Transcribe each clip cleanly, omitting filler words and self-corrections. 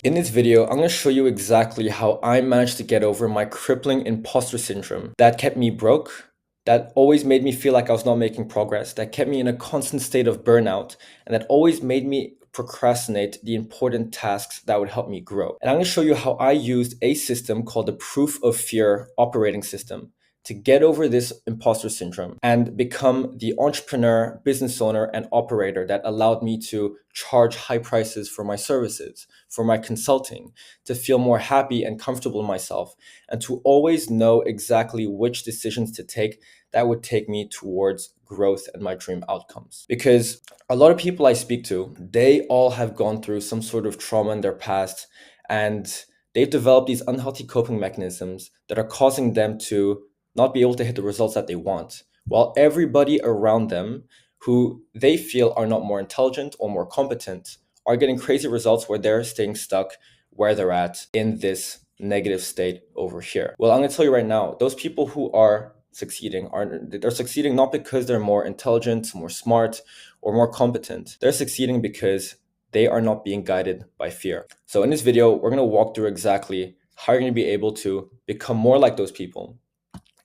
In this video, I'm going to show you exactly how I managed to get over my crippling imposter syndrome that kept me broke, that always made me feel like I was not making progress, that kept me in a constant state of burnout, and that always made me procrastinate the important tasks that would help me grow. And I'm going to show you how I used a system called the proof of fear operating system to get over this imposter syndrome and become the entrepreneur, business owner, and operator that allowed me to charge high prices for my services, for my consulting, to feel more happy and comfortable in myself, and to always know exactly which decisions to take that would take me towards growth and my dream outcomes. Because a lot of people I speak to, they all have gone through some sort of trauma in their past, and they've developed these unhealthy coping mechanisms that are causing them to not be able to hit the results that they want, while everybody around them who they feel are not more intelligent or more competent are getting crazy results where they're staying stuck where they're at in this negative state over here. Well, I'm going to tell you right now, those people who are succeeding they're succeeding not because they're more intelligent, more smart, or more competent. They're succeeding because they are not being guided by fear. So in this video, we're going to walk through exactly how you're going to be able to become more like those people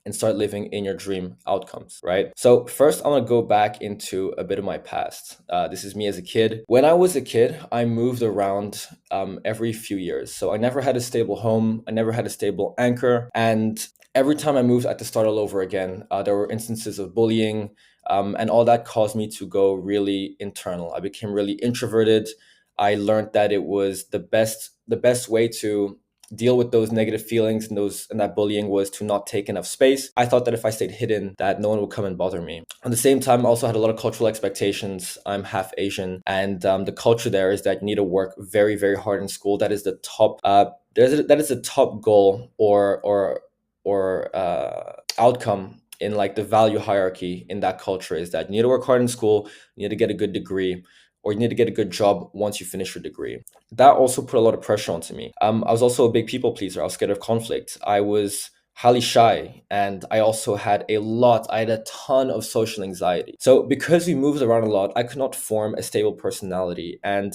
and start living in your dream outcomes, right? So first, I'm gonna go back into a bit of my past. This is me as a kid. When I was a kid, I moved around every few years. So I never had a stable home. I never had a stable anchor. And every time I moved, I had to start all over again. There were instances of bullying, and all that caused me to go really internal. I became really introverted. I learned that it was the best way to deal with those negative feelings and that bullying was to not take enough space. I thought that if I stayed hidden, that no one would come and bother me. At the same time, I also had a lot of cultural expectations. I'm half Asian, and the culture there is that you need to work very, very hard in school. That is the top. That is the top goal or outcome in like the value hierarchy in that culture is that you need to work hard in school, you need to get a good degree, or you need to get a good job once you finish your degree. That also put a lot of pressure onto me. I was also a big people pleaser. I was scared of conflict. I was highly shy, and I had a ton of social anxiety. So because we moved around a lot, I could not form a stable personality, and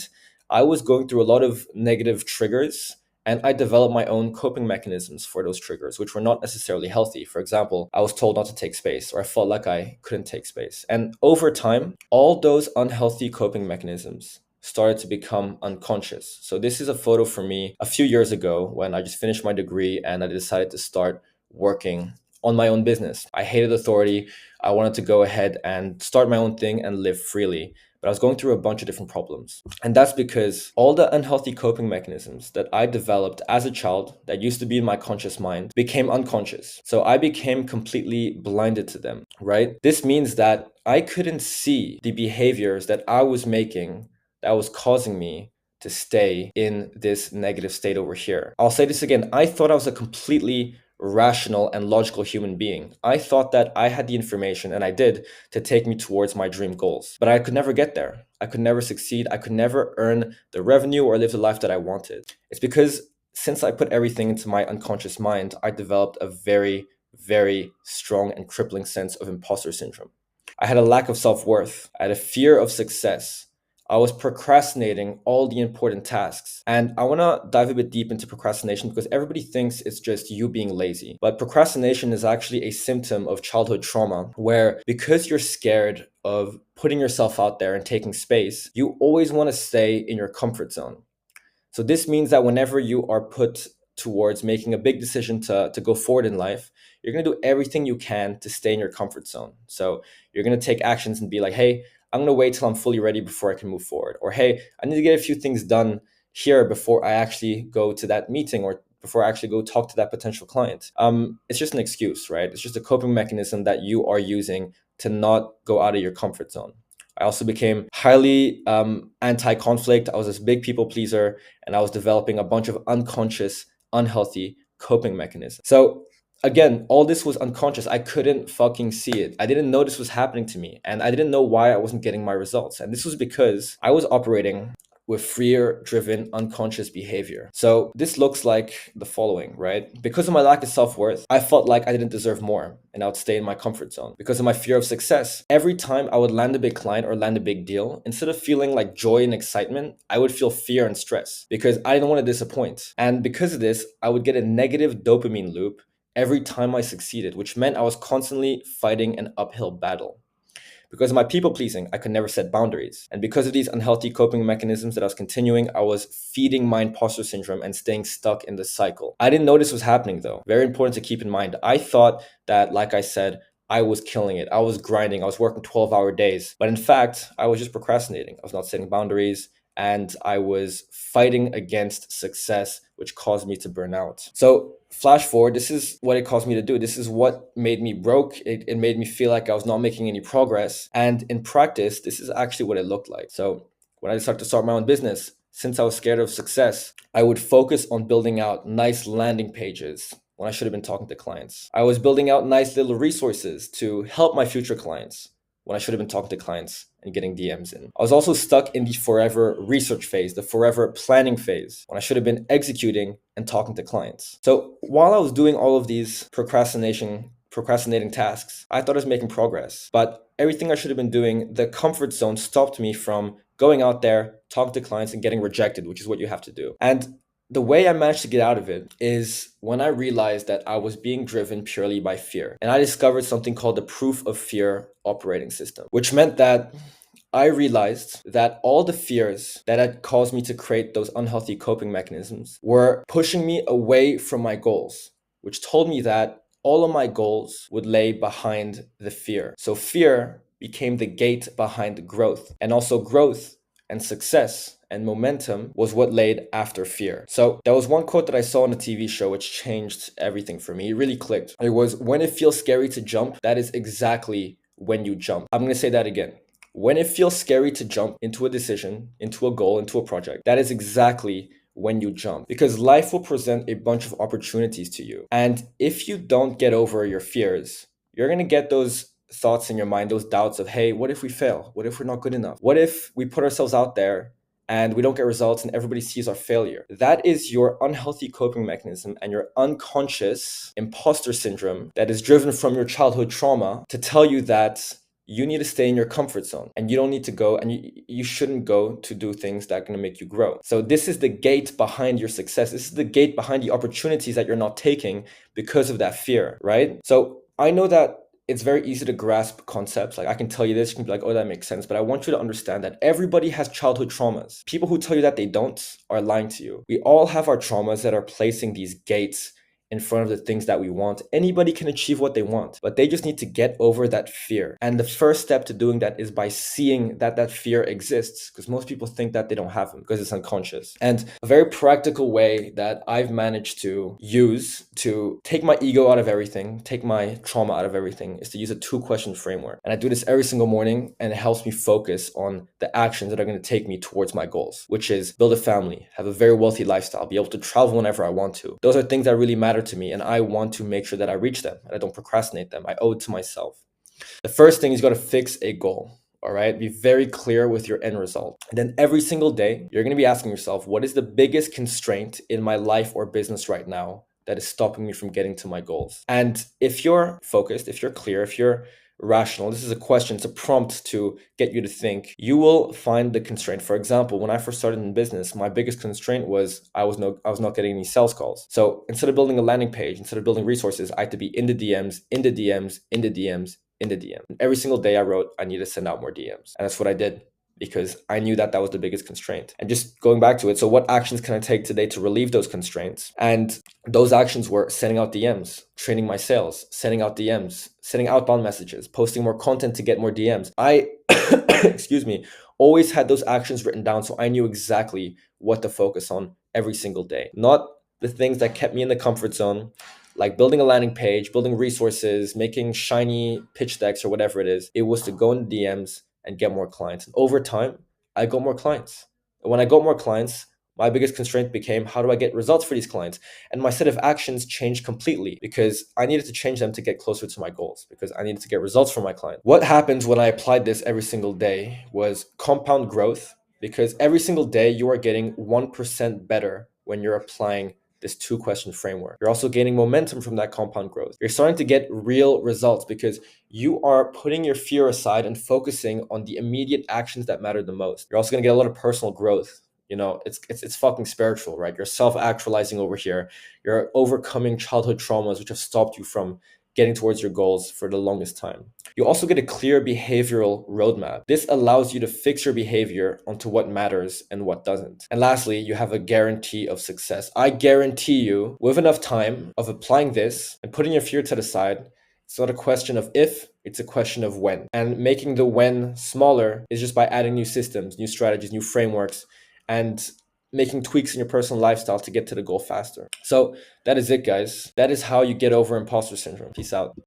I was going through a lot of negative triggers, and I developed my own coping mechanisms for those triggers, which were not necessarily healthy. For example, I was told not to take space, or I felt like I couldn't take space. And over time, all those unhealthy coping mechanisms started to become unconscious. So this is a photo for me a few years ago when I just finished my degree and I decided to start working on my own business. I hated authority. I wanted to go ahead and start my own thing and live freely. But I was going through a bunch of different problems. And that's because all the unhealthy coping mechanisms that I developed as a child that used to be in my conscious mind became unconscious. So I became completely blinded to them, right? This means that I couldn't see the behaviors that I was making that was causing me to stay in this negative state over here. I'll say this again. I thought I was a completely rational and logical human being. I thought that I had the information, and I did, to take me towards my dream goals. But I could never get there. I could never succeed. I could never earn the revenue or live the life that I wanted. It's because since I put everything into my unconscious mind, I developed a very, very strong and crippling sense of imposter syndrome. I had a lack of self-worth. I had a fear of success. I was procrastinating all the important tasks. And I want to dive a bit deep into procrastination because everybody thinks it's just you being lazy. But procrastination is actually a symptom of childhood trauma where because you're scared of putting yourself out there and taking space, you always want to stay in your comfort zone. So this means that whenever you are put towards making a big decision to go forward in life, you're going to do everything you can to stay in your comfort zone. So you're going to take actions and be like, hey, I'm going to wait till I'm fully ready before I can move forward. Or, hey, I need to get a few things done here before I actually go to that meeting or before I actually go talk to that potential client. It's just an excuse, right? It's just a coping mechanism that you are using to not go out of your comfort zone. I also became highly anti-conflict. I was this big people pleaser, and I was developing a bunch of unconscious, unhealthy coping mechanisms. So again, all this was unconscious. I couldn't fucking see it. I didn't know this was happening to me, and I didn't know why I wasn't getting my results. And this was because I was operating with fear driven unconscious behavior. So this looks like the following, right? Because of my lack of self-worth, I felt like I didn't deserve more and I would stay in my comfort zone. Because of my fear of success, every time I would land a big client or land a big deal, instead of feeling like joy and excitement, I would feel fear and stress because I didn't want to disappoint. And because of this, I would get a negative dopamine loop every time I succeeded, which meant I was constantly fighting an uphill battle. Because of my people pleasing, I could never set boundaries. And because of these unhealthy coping mechanisms that I was continuing, I was feeding my imposter syndrome and staying stuck in the cycle. I didn't know this was happening though. Very important to keep in mind. I thought that, like I said, I was killing it. I was grinding. I was working 12-hour days. But in fact, I was just procrastinating. I was not setting boundaries and I was fighting against success, which caused me to burn out. So flash forward, this is what it caused me to do. This is what made me broke. It made me feel like I was not making any progress. And in practice, this is actually what it looked like. So when I decided to start my own business, since I was scared of success, I would focus on building out nice landing pages when I should have been talking to clients. I was building out nice little resources to help my future clients when I should have been talking to clients and getting DMs in. I was also stuck in the forever research phase, the forever planning phase, when I should have been executing and talking to clients. So while I was doing all of these procrastinating tasks, I thought I was making progress. But everything I should have been doing, the comfort zone stopped me from going out there, talking to clients and getting rejected, which is what you have to do. And the way I managed to get out of it is when I realized that I was being driven purely by fear. And I discovered something called the proof of fear operating system, which meant that I realized that all the fears that had caused me to create those unhealthy coping mechanisms were pushing me away from my goals, which told me that all of my goals would lay behind the fear. So fear became the gate behind growth, and also growth and success and momentum was what laid after fear. So there was one quote that I saw on a TV show which changed everything for me. It really clicked. It was, when it feels scary to jump, that is exactly when you jump. I'm going to say that again. When it feels scary to jump into a decision, into a goal, into a project, that is exactly when you jump, because life will present a bunch of opportunities to you. And if you don't get over your fears, you're going to get those thoughts in your mind, those doubts of, hey, what if we fail? What if we're not good enough? What if we put ourselves out there and we don't get results and everybody sees our failure? That is your unhealthy coping mechanism and your unconscious imposter syndrome that is driven from your childhood trauma to tell you that you need to stay in your comfort zone and you don't need to go, and you shouldn't go to do things that are going to make you grow. So this is the gate behind your success. This is the gate behind the opportunities that you're not taking because of that fear, right? So I know that it's very easy to grasp concepts. Like, I can tell you this, you can be like, oh, that makes sense. But I want you to understand that everybody has childhood traumas. People who tell you that they don't are lying to you. We all have our traumas that are placing these gates in front of the things that we want. Anybody can achieve what they want, but they just need to get over that fear. And the first step to doing that is by seeing that that fear exists, because most people think that they don't have them because it's unconscious. And a very practical way that I've managed to use to take my ego out of everything, take my trauma out of everything, is to use a 2-question framework. And I do this every single morning, and it helps me focus on the actions that are going to take me towards my goals, which is build a family, have a very wealthy lifestyle, be able to travel whenever I want to. Those are things that really matter to me, and I want to make sure that I reach them and I don't procrastinate them. I owe it to myself. The first thing is you got to fix a goal. All right. Be very clear with your end result. And then every single day, you're going to be asking yourself, what is the biggest constraint in my life or business right now that is stopping me from getting to my goals? And if you're focused, if you're clear, if you're rational, this is a question, it's a prompt to get you to think, you will find the constraint. For example, when I first started in business, my biggest constraint was I was not getting any sales calls. So instead of building a landing page, instead of building resources, I had to be in the DMs, in the DMs, in the DMs, in the DM. And every single day I wrote, I need to send out more DMs. And that's what I did, because I knew that that was the biggest constraint. And just going back to it, so what actions can I take today to relieve those constraints? And those actions were sending out DMs, training my sales, sending out DMs, sending outbound messages, posting more content to get more DMs. I, excuse me, always had those actions written down, so I knew exactly what to focus on every single day. Not the things that kept me in the comfort zone, like building a landing page, building resources, making shiny pitch decks or whatever it is. It was to go in DMs and get more clients. And over time, I got more clients. And when I got more clients, my biggest constraint became, how do I get results for these clients? And my set of actions changed completely, because I needed to change them to get closer to my goals, because I needed to get results from my client. What happens when I applied this every single day was compound growth because every single day you are getting 1% better when you're applying this two question framework. You're also gaining momentum from that compound growth. You're starting to get real results because you are putting your fear aside and focusing on the immediate actions that matter the most. You're also going to get a lot of personal growth. You know, it's fucking spiritual, right? You're self-actualizing over here. You're overcoming childhood traumas which have stopped you from getting towards your goals for the longest time. You also get a clear behavioral roadmap. This allows you to fix your behavior onto what matters and what doesn't. And lastly, you have a guarantee of success. I guarantee you, with enough time of applying this and putting your fear to the side, it's not a question of if, it's a question of when. And making the when smaller is just by adding new systems, new strategies, new frameworks, and making tweaks in your personal lifestyle to get to the goal faster. So that is it, guys. That is how you get over imposter syndrome. Peace out.